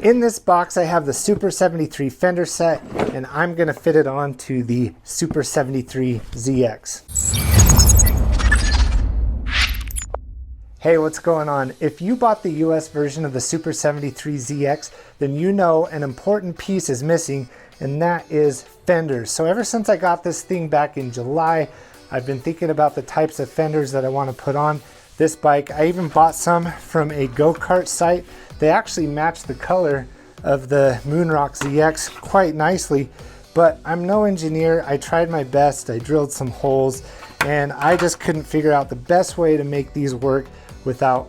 In this box, I have the Super 73 Fender set, and I'm gonna fit it onto the Super 73 ZX. Hey, what's going on? If you bought the US version of the Super 73 ZX, then you know an important piece is missing, and that is fenders. So ever since I got this thing back in July, I've been thinking about the types of fenders that I want to put on this bike. I even bought some from a go-kart site. They actually match the color of the Moonrock ZX quite nicely, but I'm no engineer. I tried my best, I drilled some holes, and I just couldn't figure out the best way to make these work without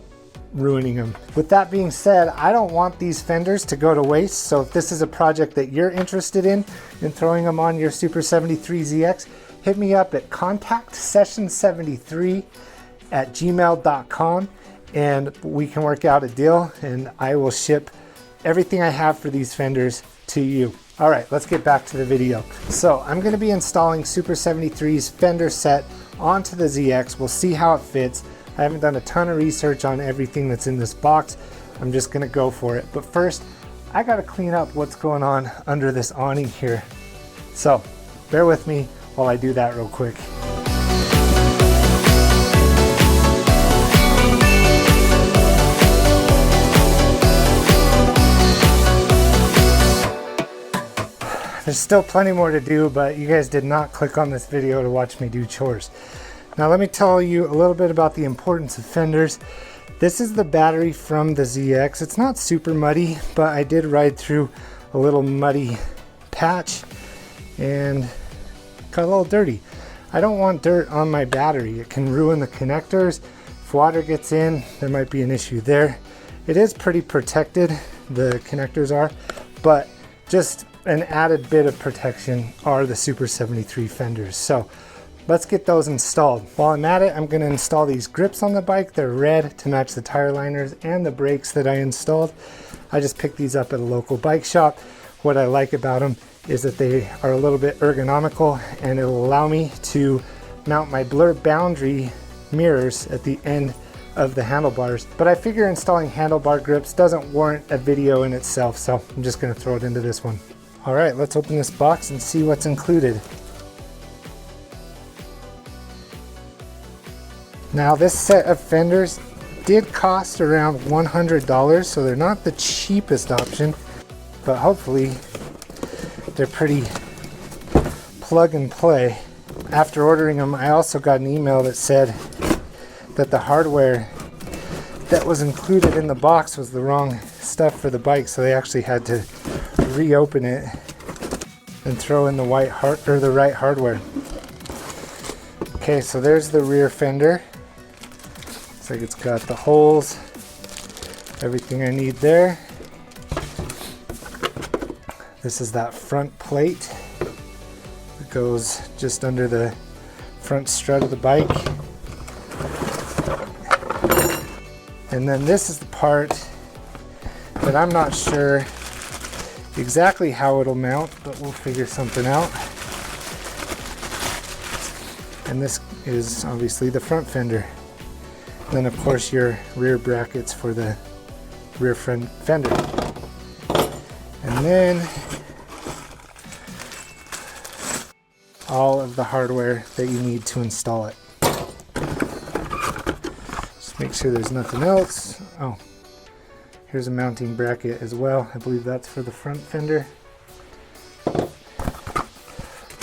ruining them. With that being said, I don't want these fenders to go to waste, so if this is a project that you're interested in throwing them on your Super 73 ZX, hit me up at contactsession73@gmail.com and we can work out a deal, and I will ship everything I have for these fenders to you. All right, let's get back to the video. So I'm gonna be installing Super 73's fender set onto the ZX. We'll see how it fits. I haven't done a ton of research on everything that's in this box. I'm just gonna go for it. But first, I gotta clean up what's going on under this awning here. So bear with me while I do that real quick. There's still plenty more to do, but you guys did not click on this video to watch me do chores. Now let me tell you a little bit about the importance of fenders. This is the battery from the ZX. It's not super muddy, but I did ride through a little muddy patch and got a little dirty. I don't want dirt on my battery. It can ruin the connectors. If water gets in, there might be an issue there. It is pretty protected, the connectors are, but just an added bit of protection are the Super 73 fenders. So let's get those installed. While I'm at it, I'm gonna install these grips on the bike. They're red to match the tire liners and the brakes that I installed. I just picked these up at a local bike shop. What I like about them is that they are a little bit ergonomical, and it'll allow me to mount my blur boundary mirrors at the end of the handlebars. But I figure installing handlebar grips doesn't warrant a video in itself, so I'm just gonna throw it into this one. All right, let's open this box and see what's included. Now this set of fenders did cost around $100, so they're not the cheapest option, but hopefully they're pretty plug and play. After ordering them, I also got an email that said that the hardware that was included in the box was the wrong stuff for the bike, so they actually had to reopen it and throw in the right hardware. Okay, so there's the rear fender. Looks like it's got the holes, everything I need there. This is that front plate that goes just under the front strut of the bike. And then this is the part that I'm not sure exactly how it'll mount, but we'll figure something out. And this is obviously the front fender. Then of course your rear brackets for the rear front fender. And then all of the hardware that you need to install it. Just make sure there's nothing else. Oh, here's a mounting bracket as well. I believe that's for the front fender.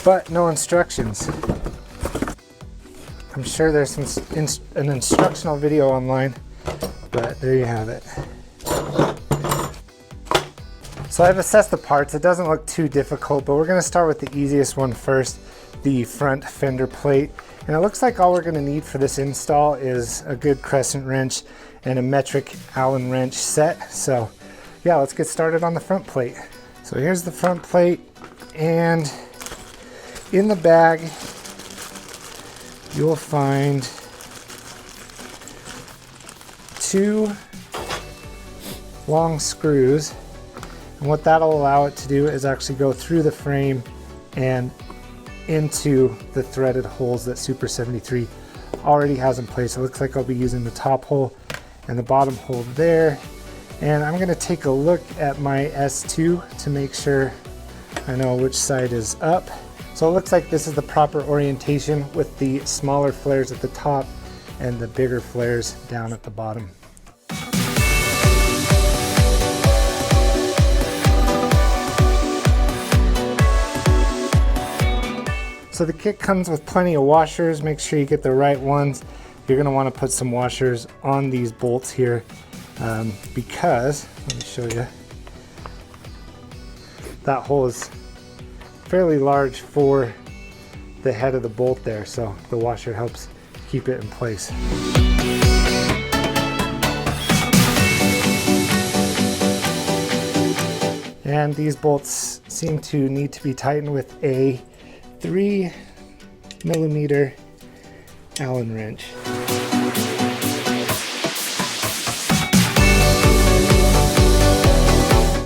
But no instructions. I'm sure there's an instructional video online, but there you have it. So I've assessed the parts. It doesn't look too difficult, but we're gonna start with the easiest one first, the front fender plate. And it looks like all we're gonna need for this install is a good crescent wrench and a metric Allen wrench set. So yeah, let's get started on the front plate. So here's the front plate, and in the bag, you'll find 2 long screws, and what that'll allow it to do is actually go through the frame and into the threaded holes that Super 73 already has in place. It looks like I'll be using the top hole and the bottom hole there, And I'm gonna take a look at my S2 to make sure I know which side is up. So it looks like this is the proper orientation with the smaller flares at the top and the bigger flares down at the bottom. So the kit comes with plenty of washers. Make sure you get the right ones. You're gonna wanna put some washers on these bolts here because, let me show you, that hole is fairly large for the head of the bolt there, so the washer helps keep it in place. And these bolts seem to need to be tightened with a 3mm Allen wrench.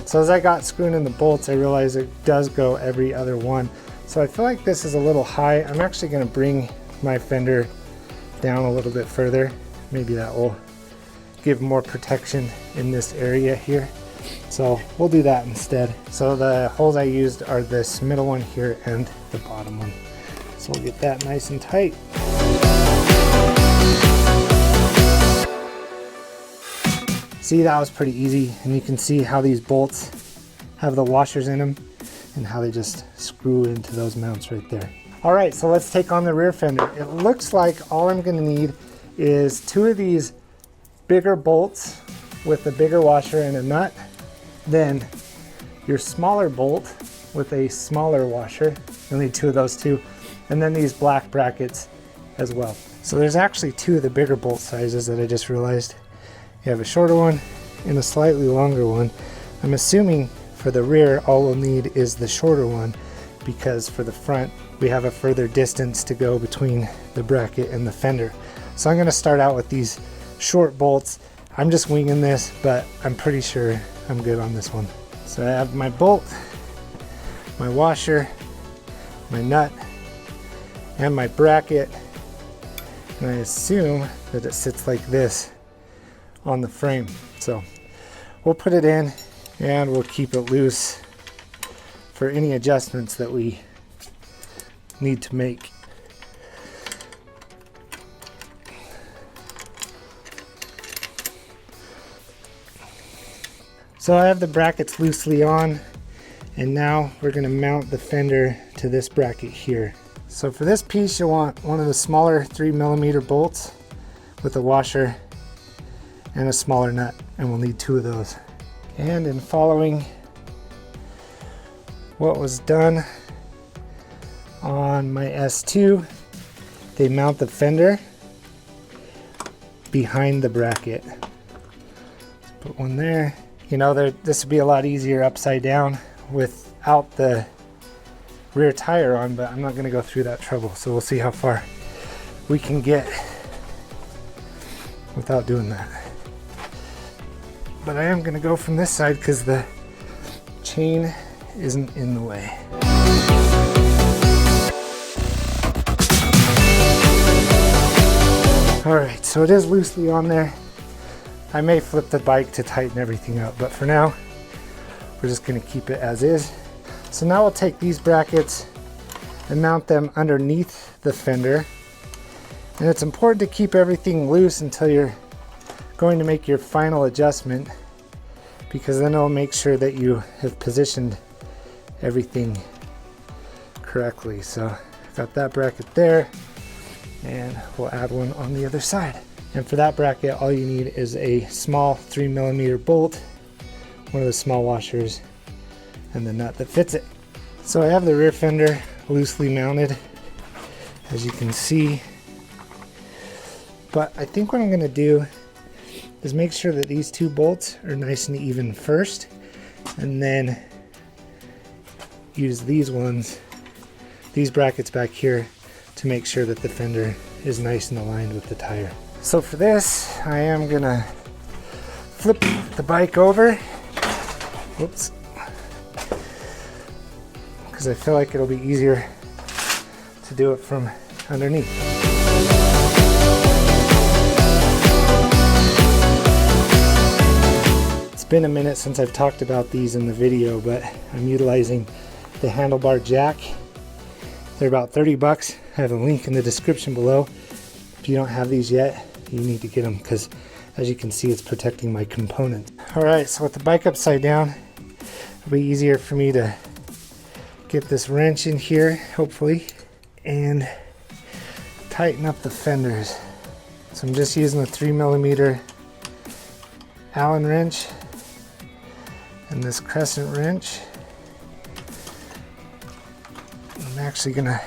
So as I got screwing in the bolts, I realized it does go every other one. So I feel like this is a little high. I'm actually going to bring my fender down a little bit further. Maybe that will give more protection in this area here. So we'll do that instead. So the holes I used are this middle one here and the bottom one. So we'll get that nice and tight. See, that was pretty easy, and you can see how these bolts have the washers in them and how they just screw into those mounts right there. All right, so let's take on the rear fender. It looks like all I'm gonna need is 2 of these bigger bolts with a bigger washer and a nut, then your smaller bolt with a smaller washer. You'll need 2 of those too, and then these black brackets as well. So there's actually 2 of the bigger bolt sizes that I just realized. You have a shorter one and a slightly longer one. I'm assuming for the rear, all we'll need is the shorter one, because for the front, we have a further distance to go between the bracket and the fender. So I'm gonna start out with these short bolts. I'm just winging this, but I'm pretty sure I'm good on this one. So I have my bolt, my washer, my nut, and my bracket. And I assume that it sits like this on the frame. So we'll put it in and we'll keep it loose for any adjustments that we need to make. So I have the brackets loosely on, and now we're going to mount the fender to this bracket here. So for this piece, you'll want one of the smaller 3mm bolts with a washer and a smaller nut, and we'll need 2 of those. And in following what was done on my S2, they mount the fender behind the bracket. Let's put one there. You know, this would be a lot easier upside down without the rear tire on, but I'm not going to go through that trouble. So we'll see how far we can get without doing that. But I am going to go from this side because the chain isn't in the way. Alright, so it is loosely on there. I may flip the bike to tighten everything up, but for now, we're just going to keep it as is. So now we'll take these brackets and mount them underneath the fender. And it's important to keep everything loose until you're going to make your final adjustment, because then it'll make sure that you have positioned everything correctly. So got that bracket there, and we'll add one on the other side. And for that bracket, all you need is a small 3mm bolt, one of the small washers, and the nut that fits it. So I have the rear fender loosely mounted, as you can see. But I think what I'm going to do is make sure that these 2 bolts are nice and even first, and then use these ones, these brackets back here, to make sure that the fender is nice and aligned with the tire. So for this, I am gonna flip the bike over, whoops, because I feel like it'll be easier to do it from underneath. been a minute since I've talked about these in the video, but I'm utilizing the handlebar jack. They're about 30 bucks. I have a link in the description below. If you don't have these yet, you need to get them because as you can see, it's protecting my components. All right, so with the bike upside down, it'll be easier for me to get this wrench in here, hopefully, and tighten up the fenders. So I'm just using a 3mm Allen wrench and this crescent wrench. I'm actually gonna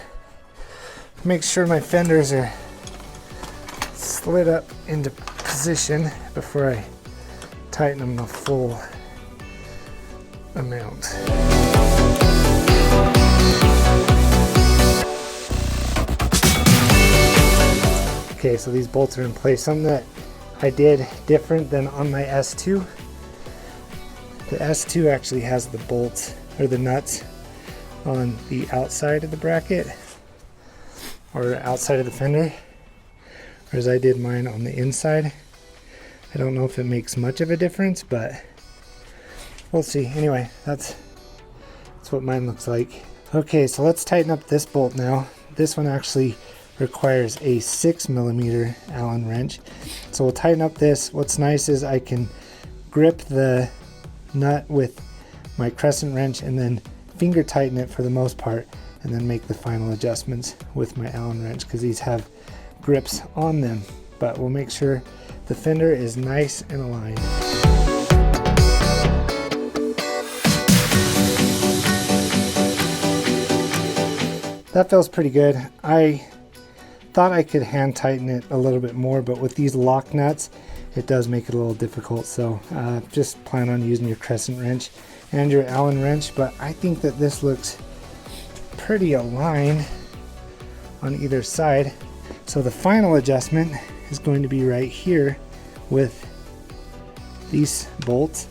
make sure my fenders are slid up into position before I tighten them the full amount. Okay, so these bolts are in place. Something that I did different than on my S2. The S2 actually has the bolts or the nuts on the outside of the bracket or outside of the fender, whereas I did mine on the inside. I don't know if it makes much of a difference, but we'll see. Anyway, that's what mine looks like. Okay, so let's tighten up this bolt now. This one actually requires a 6mm Allen wrench. So we'll tighten up this. What's nice is I can grip the nut with my crescent wrench and then finger tighten it for the most part, and then make the final adjustments with my Allen wrench because these have grips on them. But we'll make sure the fender is nice and aligned. That feels pretty good. I thought I could hand tighten it a little bit more, but with these lock nuts it does make it a little difficult, so just plan on using your crescent wrench and your Allen wrench. But I think that this looks pretty aligned on either side. So the final adjustment is going to be right here with these bolts,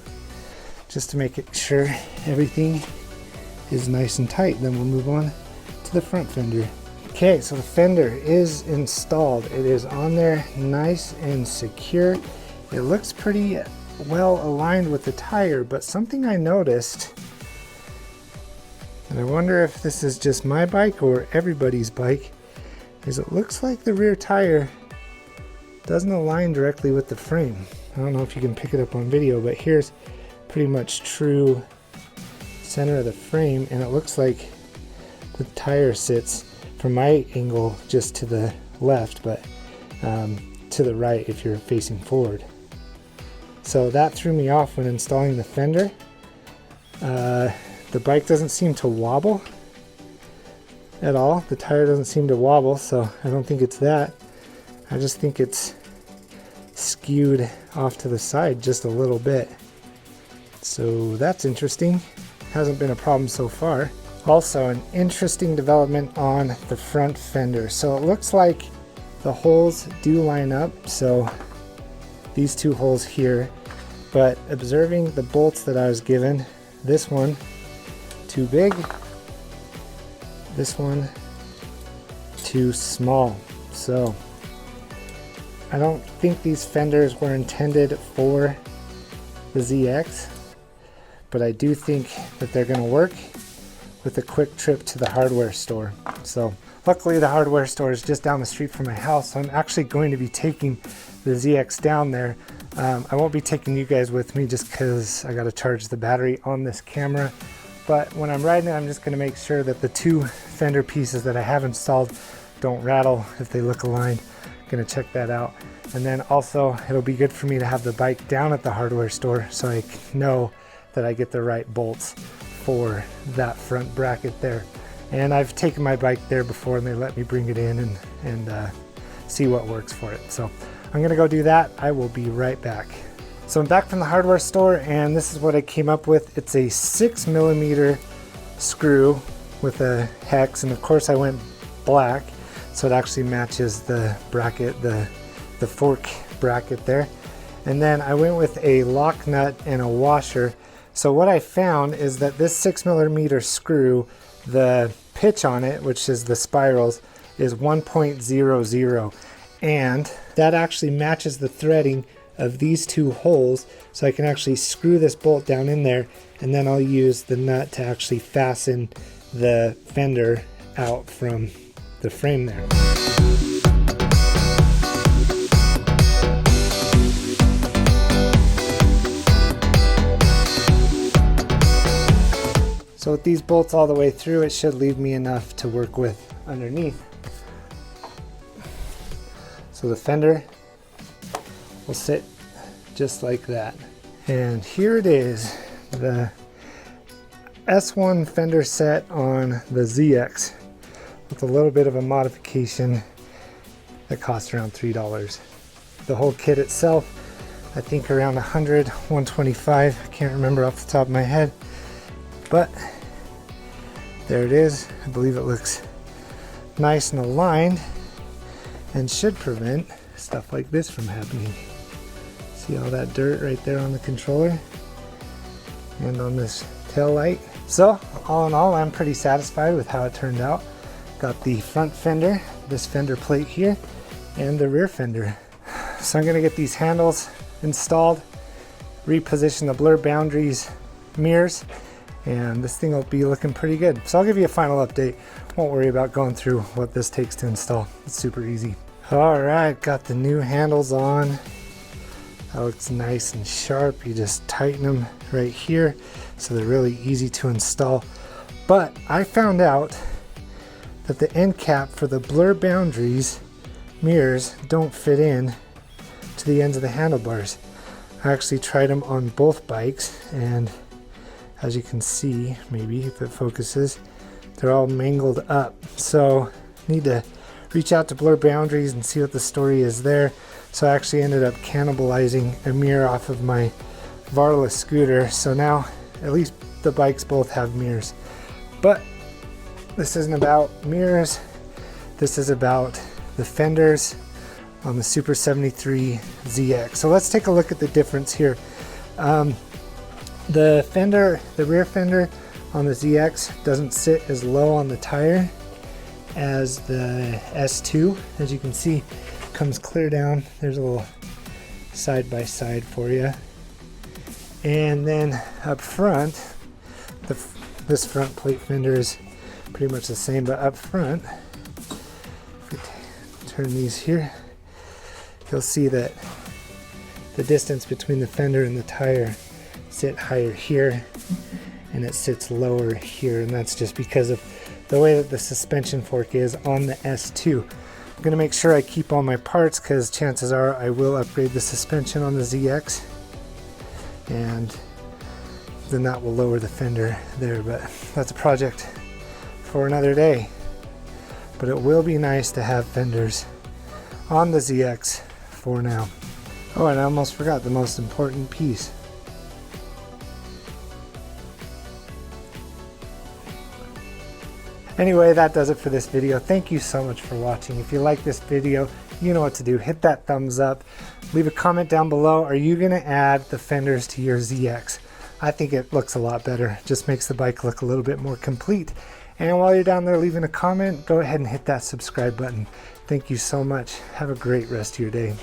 just to make it sure everything is nice and tight. Then we'll move on to the front fender. Okay, so the fender is installed. It is on there nice and secure. It looks pretty well aligned with the tire, but something I noticed, and I wonder if this is just my bike or everybody's bike, is it looks like the rear tire doesn't align directly with the frame. I don't know if you can pick it up on video, but here's pretty much true center of the frame, and it looks like the tire sits from my angle just to the left, but to the right if you're facing forward. So that threw me off when installing the fender. The bike doesn't seem to wobble at all. The tire doesn't seem to wobble, so I don't think it's that. I just think it's skewed off to the side just a little bit. So that's interesting. Hasn't been a problem so far. Also, an interesting development on the front fender. So it looks like the holes do line up, so these two holes here, but observing the bolts that I was given, this one too big, this one too small. So I don't think these fenders were intended for the ZX, but I do think that they're going to work with a quick trip to the hardware store. So luckily the hardware store is just down the street from my house, so I'm actually going to be taking the ZX down there. I won't be taking you guys with me just because I got to charge the battery on this camera, but when I'm riding it, I'm just going to make sure that the two fender pieces that I have installed don't rattle if they look aligned. I'm going to check that out. And then also it'll be good for me to have the bike down at the hardware store so I know that I get the right bolts for that front bracket there. And I've taken my bike there before and they let me bring it in and see what works for it. So I'm gonna go do that. I will be right back. So I'm back from the hardware store and this is what I came up with. It's a 6mm screw with a hex, and of course I went black so it actually matches the bracket, the fork bracket there. And then I went with a lock nut and a washer. So what I found is that this 6mm screw, the pitch on it, which is the spirals, is 1.00, and that actually matches the threading of these two holes so I can actually screw this bolt down in there, and then I'll use the nut to actually fasten the fender out from the frame there. So with these bolts all the way through, it should leave me enough to work with underneath. So the fender will sit just like that. And here it is, the S1 fender set on the ZX with a little bit of a modification that cost around $3. The whole kit itself, I think around 100, 125, I can't remember off the top of my head, but there it is. I believe it looks nice and aligned and should prevent stuff like this from happening. See all that dirt right there on the controller and on this tail light. So all in all, I'm pretty satisfied with how it turned out. Got the front fender, this fender plate here, and the rear fender. So I'm gonna get these handles installed, reposition the blur boundaries, mirrors, and this thing will be looking pretty good. So I'll give you a final update. Won't worry about going through what this takes to install. It's super easy. All right, got the new handles on. That looks nice and sharp. You just tighten them right here, so they're really easy to install. But I found out that the end cap for the blur boundaries mirrors don't fit in to the ends of the handlebars. I actually tried them on both bikes, and as you can see, maybe if it focuses, they're all mangled up. So need to reach out to Blur Boundaries and see what the story is there. So I actually ended up cannibalizing a mirror off of my Varla scooter. So now at least the bikes both have mirrors. But this isn't about mirrors. This is about the fenders on the Super 73 ZX. So let's take a look at the difference here. The rear fender on the ZX doesn't sit as low on the tire as the S2. As you can see, comes clear down. There's a little side by side for you. And then up front, this front plate fender is pretty much the same, but up front, if we turn these here, you'll see that the distance between the fender and the tire sit higher here, and it sits lower here, and that's just because of the way that the suspension fork is on the S2. I'm gonna make sure I keep all my parts, because chances are I will upgrade the suspension on the ZX, and then that will lower the fender there, but that's a project for another day. But it will be nice to have fenders on the ZX for now. Oh, and I almost forgot the most important piece. Anyway, that does it for this video. Thank you so much for watching. If you like this video, you know what to do. Hit that thumbs up. Leave a comment down below. Are you going to add the fenders to your ZX? I think it looks a lot better. Just makes the bike look a little bit more complete. And while you're down there leaving a comment, go ahead and hit that subscribe button. Thank you so much. Have a great rest of your day.